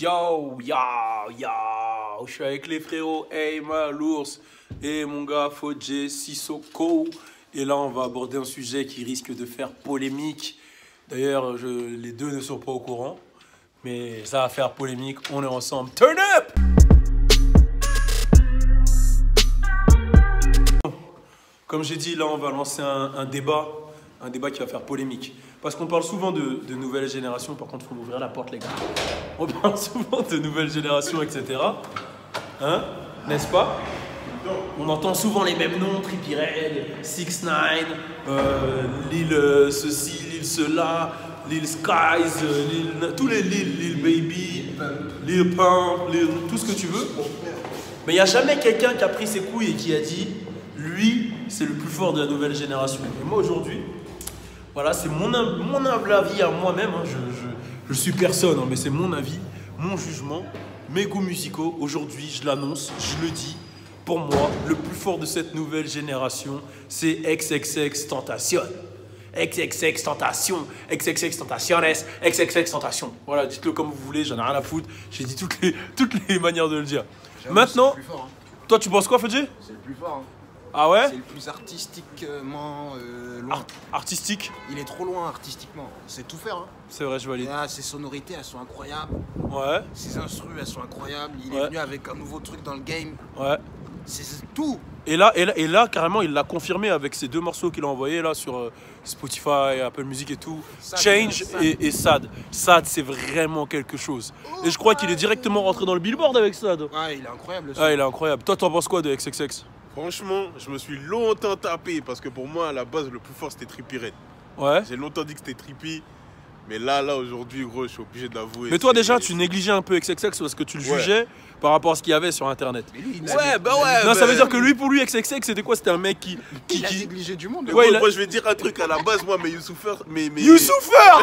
Yo, yo, yo, je suis avec les frérots Eyma, l'ours et mon gars Fodje Sissoko. Et là, on va aborder un sujet qui risque de faire polémique. D'ailleurs, les deux ne sont pas au courant, mais ça va faire polémique. On est ensemble. Turn up! Comme j'ai dit, là, on va lancer un débat qui va faire polémique. Parce qu'on parle souvent de nouvelles générations. Par contre, il faut m'ouvrir la porte, les gars. On parle souvent de nouvelles générations, etc. Hein? N'est-ce pas? On entend souvent les mêmes noms, Trippie Redd, 6ix9ine, Lil ceci, Lil cela, Lil Skies, tous les Lil Baby, Lil Pump, tout ce que tu veux. Mais il n'y a jamais quelqu'un qui a pris ses couilles et qui a dit, lui, c'est le plus fort de la nouvelle génération. Et moi, aujourd'hui, voilà, c'est mon humble avis à moi-même. Hein. Je suis personne, hein, mais c'est mon avis, mon jugement, mes goûts musicaux. Aujourd'hui, je l'annonce, je le dis. Pour moi, le plus fort de cette nouvelle génération, c'est XXXTentacion. XXXTentacion, XXXTentaciones, XXXTentacion. Voilà, dites-le comme vous voulez, j'en ai rien à foutre. J'ai dit toutes les manières de le dire. Maintenant, le plus fort, hein. Toi, tu penses quoi, Fodje? C'est le plus fort. Hein. Ah ouais? C'est le plus artistiquement loin. Artistique? Il est trop loin artistiquement. C'est tout faire. Hein. C'est vrai, je valide. Là, ses sonorités, elles sont incroyables. Ouais. Ses instrus, elles sont incroyables. Il est venu avec un nouveau truc dans le game. Ouais. C'est tout. Et là, carrément, il l'a confirmé avec ces deux morceaux qu'il a envoyés là sur Spotify, Apple Music et tout. Change et Sad. Sad, c'est vraiment quelque chose. Et je crois qu'il est directement rentré dans le Billboard avec Sad. Ouais, il est incroyable. Ah, il est incroyable. Toi, t'en penses quoi de XXX? Franchement, je me suis longtemps tapé parce que pour moi, à la base, le plus fort, c'était Trippie Redd. Ouais. J'ai longtemps dit que c'était Trippie. Mais là, aujourd'hui, gros, je suis obligé de l'avouer. Mais toi, déjà, tu négligeais un peu XXX parce que tu le jugeais par rapport à ce qu'il y avait sur Internet. Mais lui, Non, ça veut dire que lui, pour lui, XXX, c'était quoi? C'était un mec qui a négligé du monde. Ouais, moi, je vais dire un truc à la base, moi, mes Youssouffer. Youssouffer.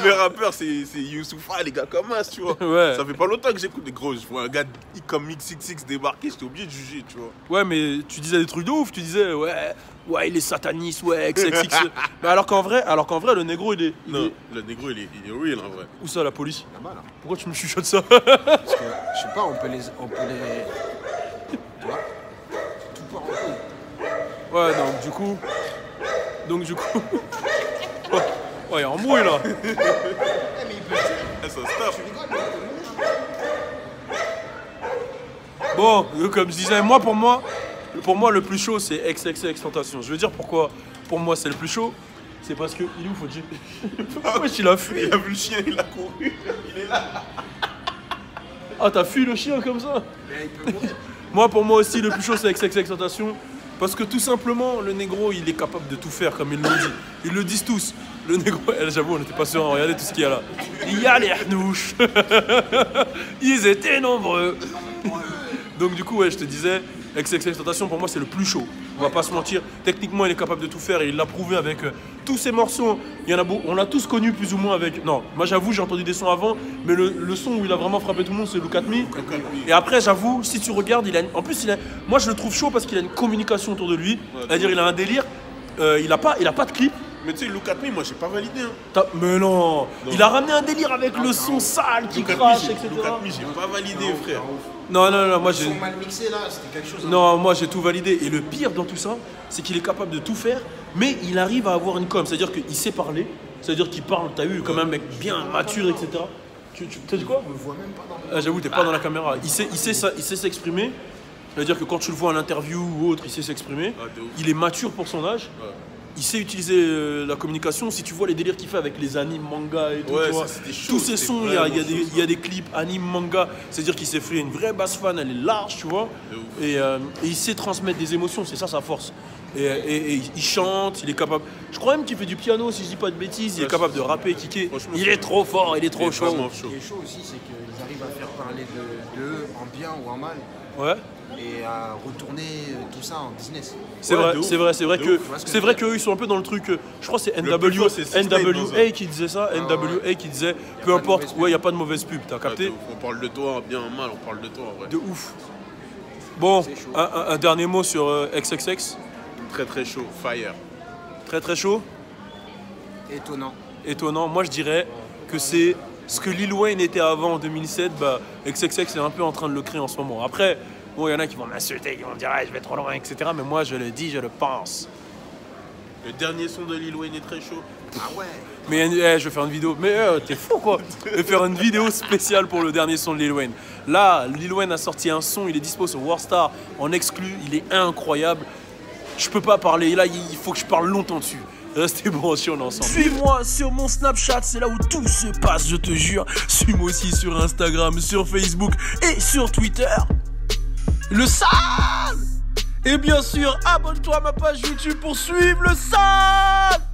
Mes rappeurs, c'est Youssouffa, les gars comme As, tu vois. Ouais. Ça fait pas longtemps que j'écoute des gros. Je vois un gars comme XXX débarquer, j'étais obligé de juger, tu vois. Ouais, mais tu disais des trucs de ouf. Tu disais, ouais, il est sataniste, ouais, XXX. Mais alors qu'en vrai, le négro, il est. Non, le négro, il est real en vrai. Où ça, la police? Là-bas, là. Pourquoi tu me chuchotes ça? Parce que, je sais pas, on peut les. Tu vois? Tout part en couille. Ouais, donc du coup. Ouais, il est en mouille là. Mais il peut tuer. Ça se tape. Tu rigoles, Bon, comme je disais, pour moi, le plus chaud, c'est XXXTentacion. Je veux dire pourquoi, pour moi, c'est le plus chaud. C'est parce que. Il est où, Fodje? Pourquoi il a fui? Il a vu le chien, il a couru. Il est là. Ah, t'as fui le chien comme ça? Mais il peut mourir. Moi, pour moi aussi, le plus chaud, c'est XXXTentacion. Parce que tout simplement, le négro, il est capable de tout faire, comme il le dit. Ils le disent tous. Le négro, j'avoue, on n'était pas sûr. Regardez tout ce qu'il y a là. Il y a les hnouches. Ils étaient nombreux. Donc du coup, ouais, je te disais, XXXTentacion, pour moi, c'est le plus chaud. On va pas se mentir. Techniquement, il est capable de tout faire et il l'a prouvé avec tous ses morceaux. Il y en a beaucoup. On l'a tous connu plus ou moins avec. Non, moi j'avoue, j'ai entendu des sons avant, mais le son où il a vraiment frappé tout le monde, c'est Look At Me. Et après, j'avoue, si tu regardes, en plus, moi je le trouve chaud parce qu'il a une communication autour de lui. C'est-à-dire, il a un délire. Il a pas de clip. Mais tu sais, Look At Me, moi, j'ai pas validé. Hein. Mais non. Il a ramené un délire avec le son sale qui crache, etc. Look At Me, j'ai pas validé, frère. Non, moi j'ai. Ils sont mal mixés là, c'était quelque chose. Hein. Non, moi j'ai tout validé. Et le pire dans tout ça, c'est qu'il est capable de tout faire, mais il arrive à avoir une com. C'est-à-dire qu'il sait parler, c'est-à-dire qu'il parle, t'as eu comme un mec bien mature, etc. Tu t'as dit quoi? On me voit même pas dans le. J'avoue, t'es pas dans la caméra. Il sait s'exprimer. C'est-à-dire que quand tu le vois en interview ou autre, il sait s'exprimer. Il est mature pour son âge. Ouais. Il sait utiliser la communication. Si tu vois les délires qu'il fait avec les animes, manga et tout, ouais, tu vois, tous ces sons, il y a des clips anime, manga. C'est-à-dire qu'il s'est fait une vraie basse fan, elle est large, tu vois. Et il sait transmettre des émotions, c'est ça sa force. Et il chante, il est capable. Je crois même qu'il fait du piano, si je dis pas de bêtises. Il est capable de rapper, kicker. Il est trop fort, il est trop chaud. Ce qui est chaud aussi, c'est qu'ils arrivent à faire parler d'eux en bien ou en mal. Ouais. Et à retourner tout ça en business. C'est vrai qu'eux ils sont un peu dans le truc. Je crois que c'est NWA qui disait ça. NWA qui disait peu importe, ouais, il n'y a pas de mauvaise pub, t'as capté? On parle de toi en bien en mal, on parle de toi en vrai. De ouf. Bon, un dernier mot sur XXX. Très très chaud, fire. Très très chaud. Étonnant. Étonnant. Moi je dirais que c'est ce que Lil Wayne était avant en 2007, bah, XXX est un peu en train de le créer en ce moment. Après, bon, il y en a qui vont m'insulter, qui vont me dire je vais trop loin, etc. Mais moi, je le dis, je le pense. Le dernier son de Lil Wayne est très chaud. Ah ouais. Mais je vais faire une vidéo. Mais t'es fou quoi. Je vais faire une vidéo spéciale pour le dernier son de Lil Wayne. Là, Lil Wayne a sorti un son, il est dispo sur Warstar en exclu, il est incroyable. Je peux pas parler, là il faut que je parle longtemps dessus. Restez branchés, on est ensemble. Suis-moi sur mon Snapchat, c'est là où tout se passe, je te jure. Suis-moi aussi sur Instagram, sur Facebook et sur Twitter. Le sale. Et bien sûr, abonne-toi à ma page YouTube pour suivre le sale.